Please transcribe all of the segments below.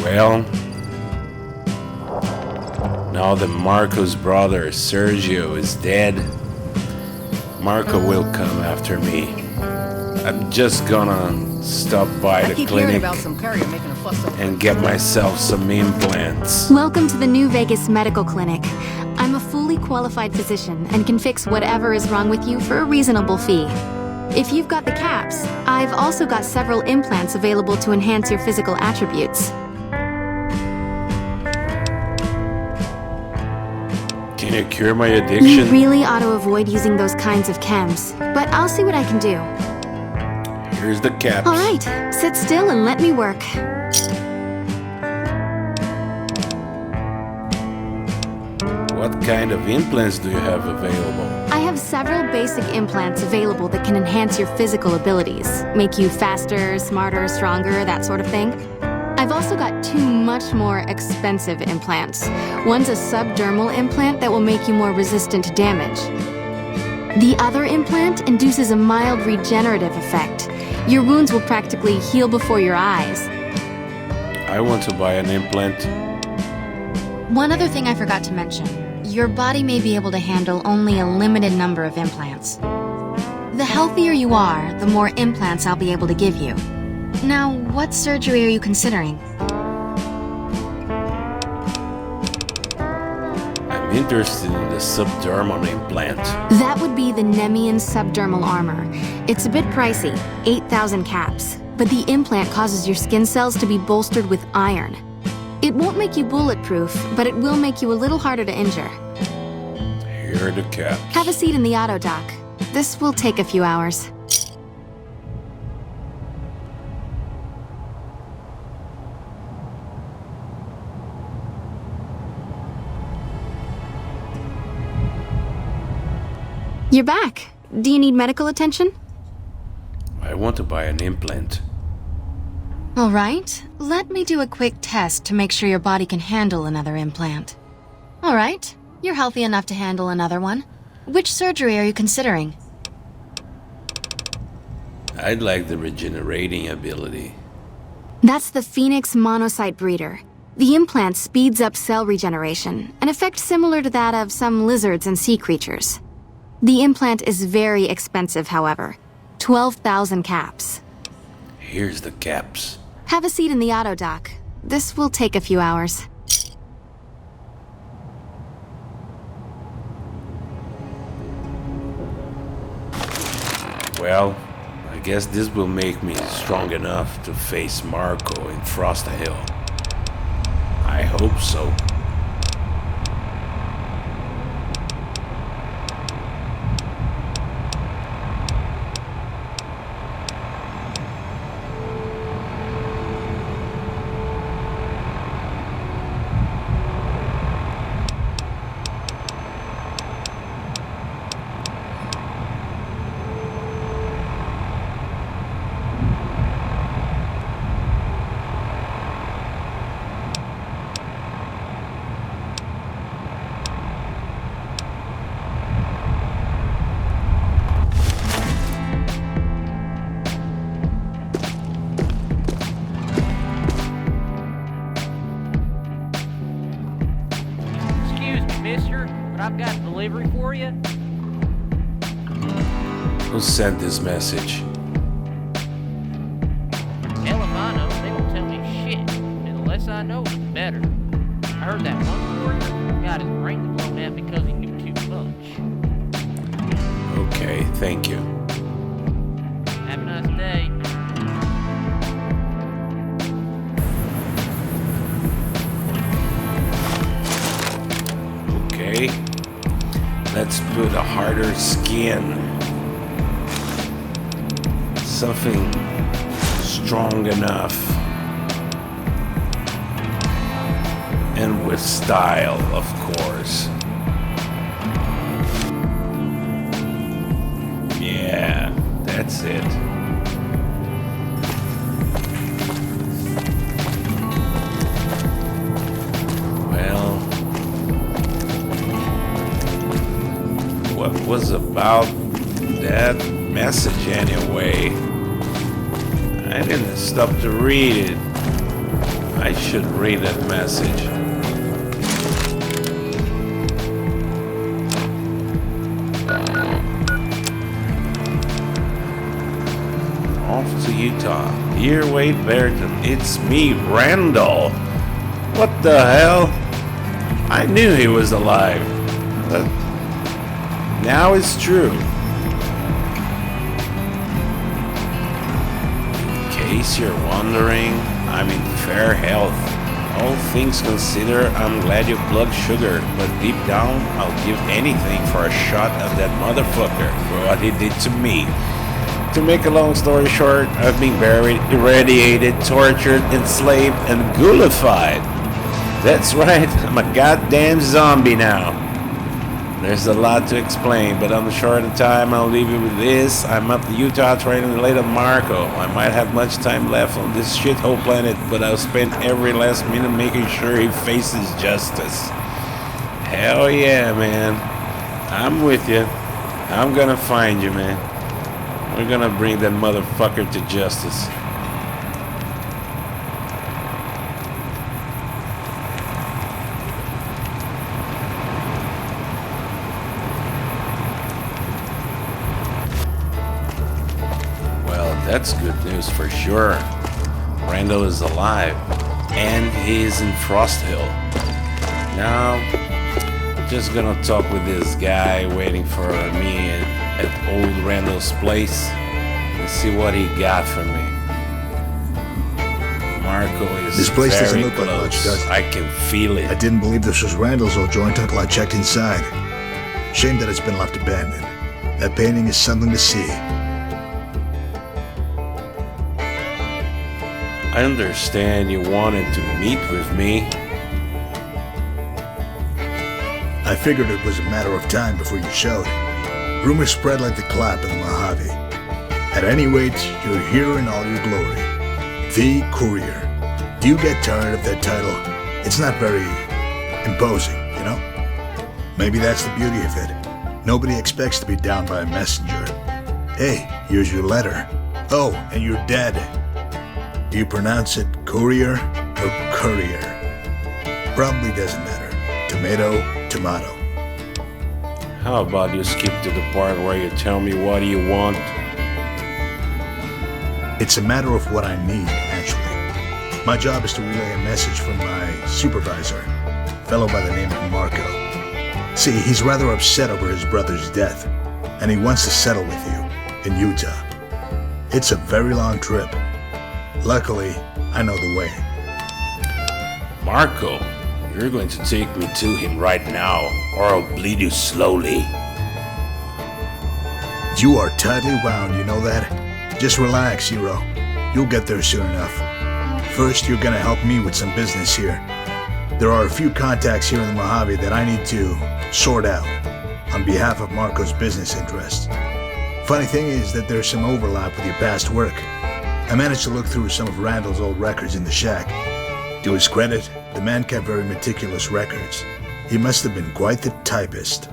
Well, now that Marco's brother Sergio is dead, Marco will come after me. I'm just gonna stop by the clinic and get myself some implants. Welcome to the new Vegas Medical Clinic. I'm a fully qualified physician and can fix whatever is wrong with you for a reasonable fee. If you've got the caps, I've also got several implants available to enhance your physical attributes. Can you cure my addiction? You really ought to avoid using those kinds of chems, but I'll see what I can do. Here's the caps. All right, sit still and let me work. What kind of implants do you have available? I have several basic implants available that can enhance your physical abilities, make you faster, smarter, stronger, that sort of thing. I've also got two much more expensive implants. One's a subdermal implant that will make you more resistant to damage. The other implant induces a mild regenerative effect. Your wounds will practically heal before your eyes. I want to buy an implant. One other thing I forgot to mention. Your body may be able to handle only a limited number of implants. The healthier you are, the more implants I'll be able to give you. Now, what surgery are you considering? I'm interested in the subdermal implant. That would be the Nemean subdermal armor. It's a bit pricey, 8,000 caps, but the implant causes your skin cells to be bolstered with iron. It won't make you bulletproof, but it will make you a little harder to injure. Here are the caps. Have a seat in the auto dock. This will take a few hours. You're back. Do you need medical attention? I want to buy an implant. All right. Let me do a quick test to make sure your body can handle another implant. All right. You're healthy enough to handle another one. Which surgery are you considering? I'd like the regenerating ability. That's the Phoenix monocyte breeder. The implant speeds up cell regeneration, an effect similar to that of some lizards and sea creatures. The implant is very expensive, however. 12,000 caps. Here's the caps. Have a seat in the auto dock. This will take a few hours. Well, I guess this will make me strong enough to face Marco in Frost Hill. I hope so. I've got a delivery for you. Who sent this message? Hell if I know, they don't tell me shit. And the less I know, the better. I heard that one warrior got his brains blown out because he knew too much. Okay, thank you. Have a nice day. Okay. Let's put a harder skin. Something strong enough. And with style, of course. Yeah, that's it. Well, what was about that message anyway? I didn't stop to read it. I should read that message. Off to Utah. Dear Wade Burton, it's me, Randall. What the hell? I knew he was alive. But now it's true. In case you're wondering, I'm in fair health. All things considered, I'm glad you plugged sugar, but deep down, I'll give anything for a shot at that motherfucker for what he did to me. To make a long story short, I've been buried, irradiated, tortured, enslaved, and ghoulified. That's right, I'm a goddamn zombie now. There's a lot to explain, but on the short of time, I'll leave you with this. I'm up to Utah training later Marco. I might have much time left on this shithole planet, but I'll spend every last minute making sure he faces justice. Hell yeah, man. I'm with you. I'm gonna find you, man. We're gonna bring that motherfucker to justice. That's good news for sure. Randall is alive, and he is in Frost Hill. Now, just gonna talk with this guy waiting for me at old Randall's place and see what he got for me. Marco is This place doesn't very look like much, close. does it? I can feel it. I didn't believe this was Randall's old joint until I checked inside. Shame that it's been left abandoned. That painting is something to see. I understand you wanted to meet with me. I figured it was a matter of time before you showed. Rumors spread like the clap in the Mojave. At any rate, you're here in all your glory. The Courier. Do you get tired of that title? It's not very imposing, you know? Maybe that's the beauty of it. Nobody expects to be downed by a messenger. Hey, here's your letter. Oh, and you're dead. Do you pronounce it courier or courier? Probably doesn't matter. Tomato, tomato. How about you skip to the part where you tell me what you want? It's a matter of what I need, actually. My job is to relay a message from my supervisor, a fellow by the name of Marco. See, he's rather upset over his brother's death, and he wants to settle with you in Utah. It's a very long trip. Luckily, I know the way. Marco, you're going to take me to him right now, or I'll bleed you slowly. You are tightly wound, you know that? Just relax, hero. You'll get there soon enough. First, you're gonna help me with some business here. There are a few contacts here in the Mojave that I need to sort out on behalf of Marco's business interests. Funny thing is that there's some overlap with your past work. I managed to look through some of Randall's old records in the shack. To his credit, the man kept very meticulous records. He must have been quite the typist.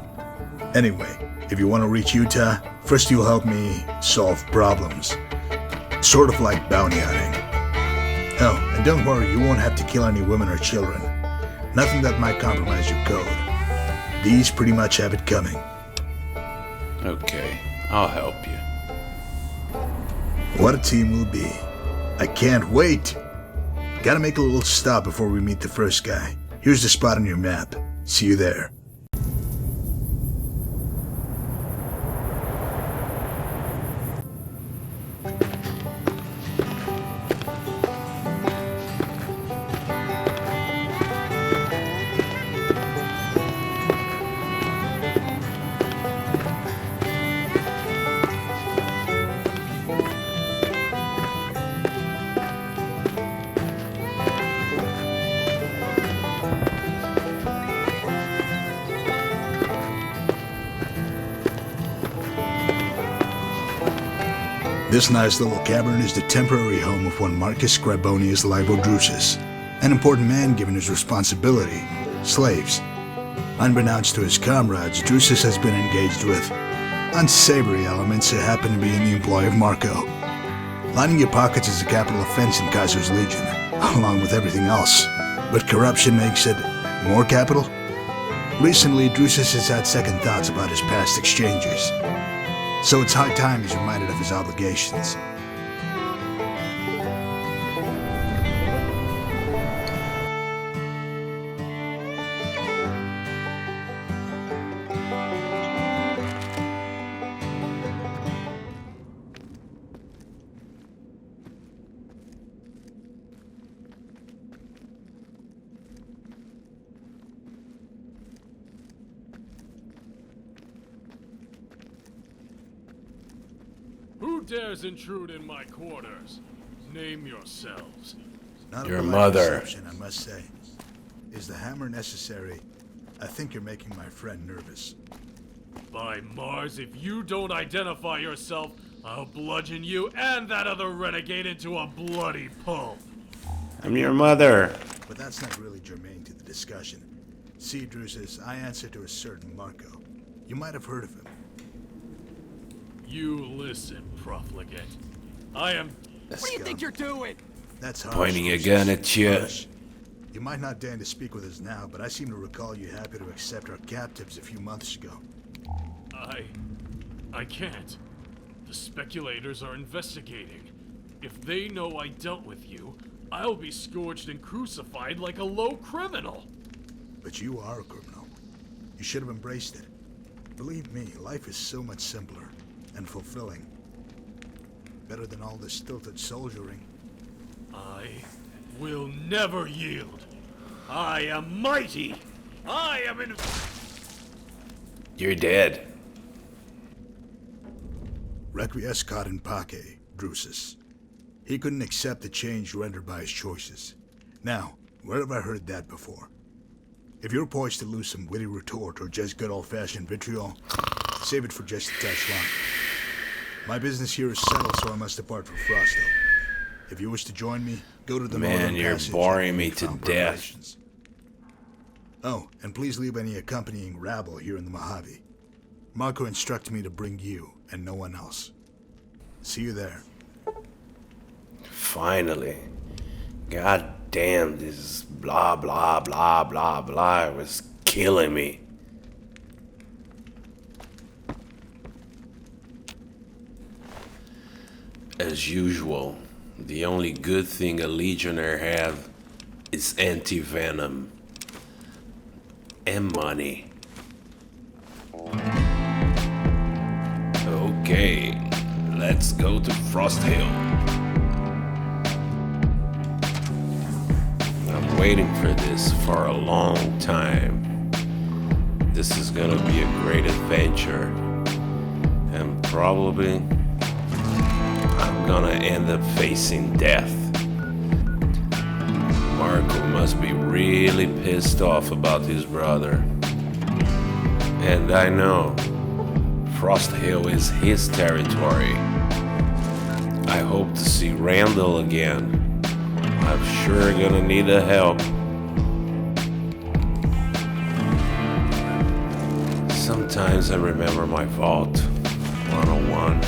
Anyway, if you want to reach Utah, first you'll help me solve problems. Sort of like bounty hunting. Oh, and don't worry, you won't have to kill any women or children. Nothing that might compromise your code. These pretty much have it coming. Okay, I'll help you. What a team we'll be. I can't wait. Gotta make a little stop before we meet the first guy. Here's the spot on your map. See you there. This nice little cavern is the temporary home of one Marcus Scribonius Libo Drusus, an important man given his responsibility, slaves. Unbeknownst to his comrades, Drusus has been engaged with unsavory elements that happen to be in the employ of Marco. Lining your pockets is a capital offense in Kaiser's Legion. along with everything else. But corruption makes it more capital? Recently, Drusus has had second thoughts about his past exchanges. So it's high time he's reminded of his obligations. Who dares intrude in my quarters? Name yourselves. Not Your a polite mother. reception, I must say. Is the hammer necessary? I think you're making my friend nervous. By Mars, if you don't identify yourself, I'll bludgeon you and that other renegade into a bloody pulp. I'm your mother. But that's not really germane to the discussion. See, Drusus, I answer to a certain Marco. You might have heard of him. You listen, profligate. I am... What do you think you're doing? That's harsh. Pointing a Drusus. gun at you. Harsh. You might not deign to speak with us now, but I seem to recall you happy to accept our captives a few months ago. I can't. The speculators are investigating. If they know I dealt with you, I'll be scourged and crucified like a low criminal. But you are a criminal. You should have embraced it. Believe me, life is so much simpler and fulfilling. Better than all this stilted soldiering. I will never yield. I am mighty. I am in... You're dead. Requiescat in pace, Drusus. He couldn't accept the change rendered by his choices. Now, where have I heard that before? If you're poised to lose some witty retort or just good old-fashioned vitriol, save it for just a touch longer. My business here is settled, so I must depart for Frosto. If you wish to join me, go to the Man, northern you're passage boring and me make to found death. preparations. Oh, and please leave any accompanying rabble here in the Mojave. Marco instructed me to bring you and no one else. See you there. Finally. God damn, this blah blah blah blah blah was killing me. As usual, the only good thing a Legionnaire have is anti-venom. And money. Okay, let's go to Frost Hill. I'm waiting for this for a long time. This is gonna be a great adventure. And probably I'm gonna end up facing death. Marco must be really pissed off about his brother. And I know Frost Hill is his territory. I hope to see Randall again. I'm sure gonna need the help. Sometimes I remember my vault 101.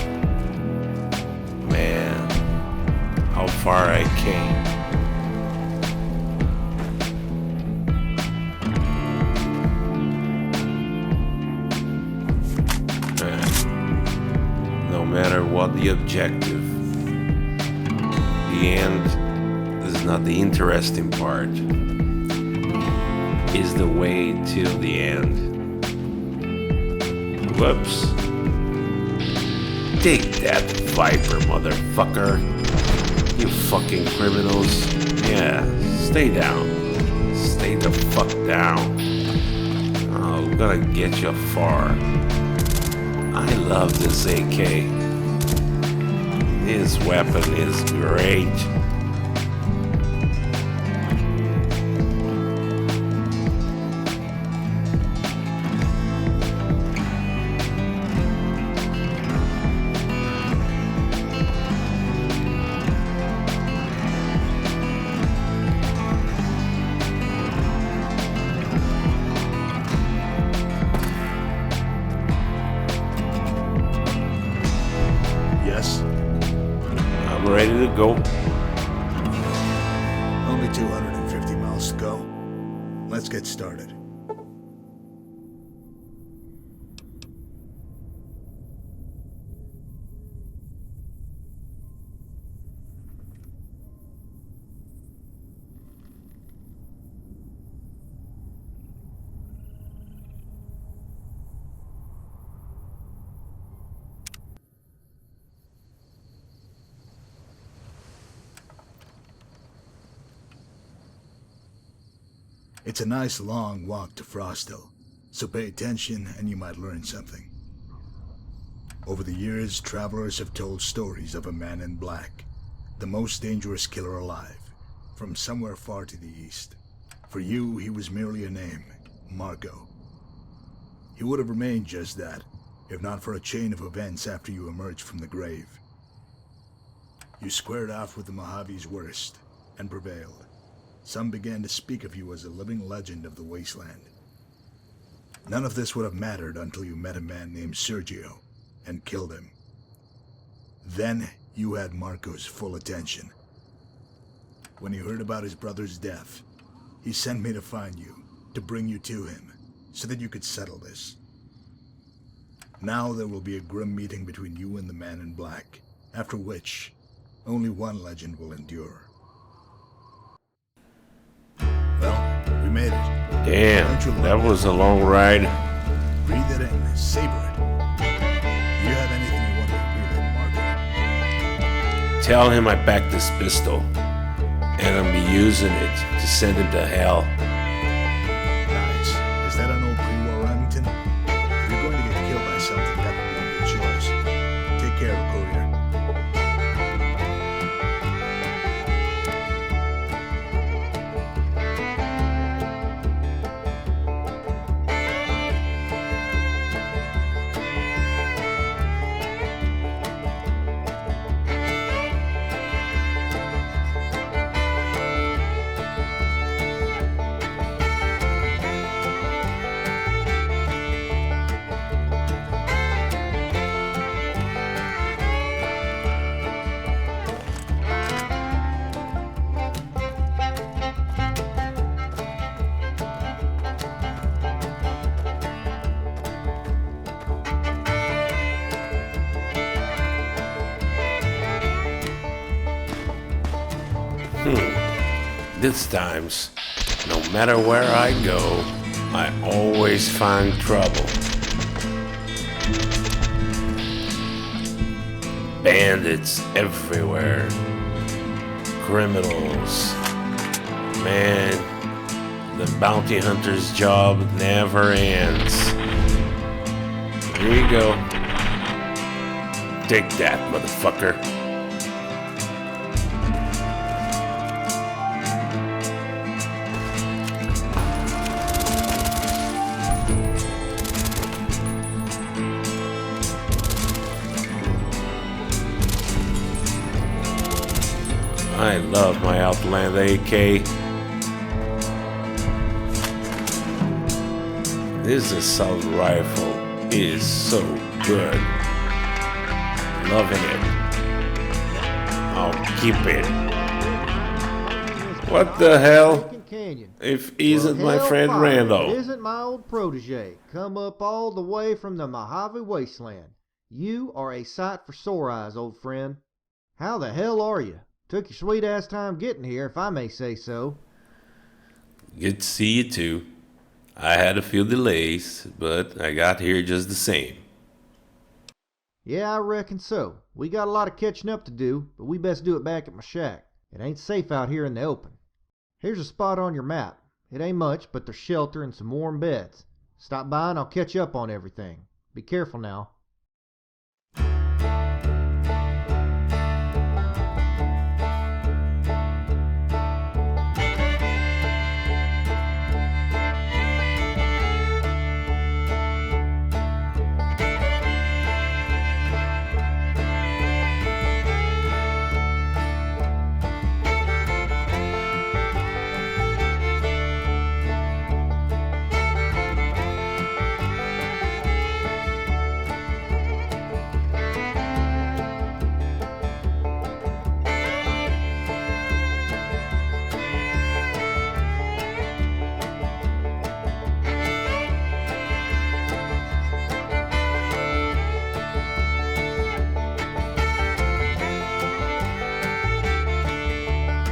Man, how far I came. No matter what the objective, the end is not the interesting part. Is the way till the end. Whoops. Take that, Viper, motherfucker. You fucking criminals. Yeah, stay down. Stay the fuck down. Oh, I'm gonna get you far. I love this AK. This weapon is great. Yes? I'm ready to go. only 250 miles to go. Let's get started. It's a nice long walk to Frostville, so pay attention and you might learn something. Over the years, travelers have told stories of a man in black, the most dangerous killer alive, from somewhere far to the east. For you, he was merely a name, Marco. He would have remained just that, if not for a chain of events after you emerged from the grave. You squared off with the Mojave's worst, and prevailed. Some began to speak of you as a living legend of the wasteland. None of this would have mattered until you met a man named Sergio and killed him. Then you had Marco's full attention. When he heard about his brother's death, he sent me to find you, to bring you to him, so that you could settle this. Now there will be a grim meeting between you and the man in black, after which only one legend will endure. Well, we made it. Damn, that was a long ride. Breathe it in, savor it. Do you have anything you want to relive, Marco? Tell him I backed this pistol, and I'll be using it to send him to hell. Nice. Is that an old pre-war Remington? If you're going to get killed by something, that would be one of your choice. Take care, courier. These times, no matter where I go, I always find trouble. Bandits everywhere. Criminals. Man, the bounty hunter's job never ends. Here you go. Take that, motherfucker. I love my Outland AK. This assault rifle is so good. Loving it. I'll keep it. What the hell? If isn't my friend Randall. It isn't my old protege, come up all the way from the Mojave wasteland. You are a sight for sore eyes, old friend. How the hell are you? Took your sweet ass time getting here, if I may say so. Good to see you too. I had a few delays, but I got here just the same. Yeah, I reckon so. We got a lot of catching up to do, but we best do it back at my shack. It ain't safe out here in the open. Here's a spot on your map. It ain't much, but there's shelter and some warm beds. Stop by and I'll catch up on everything. Be careful now.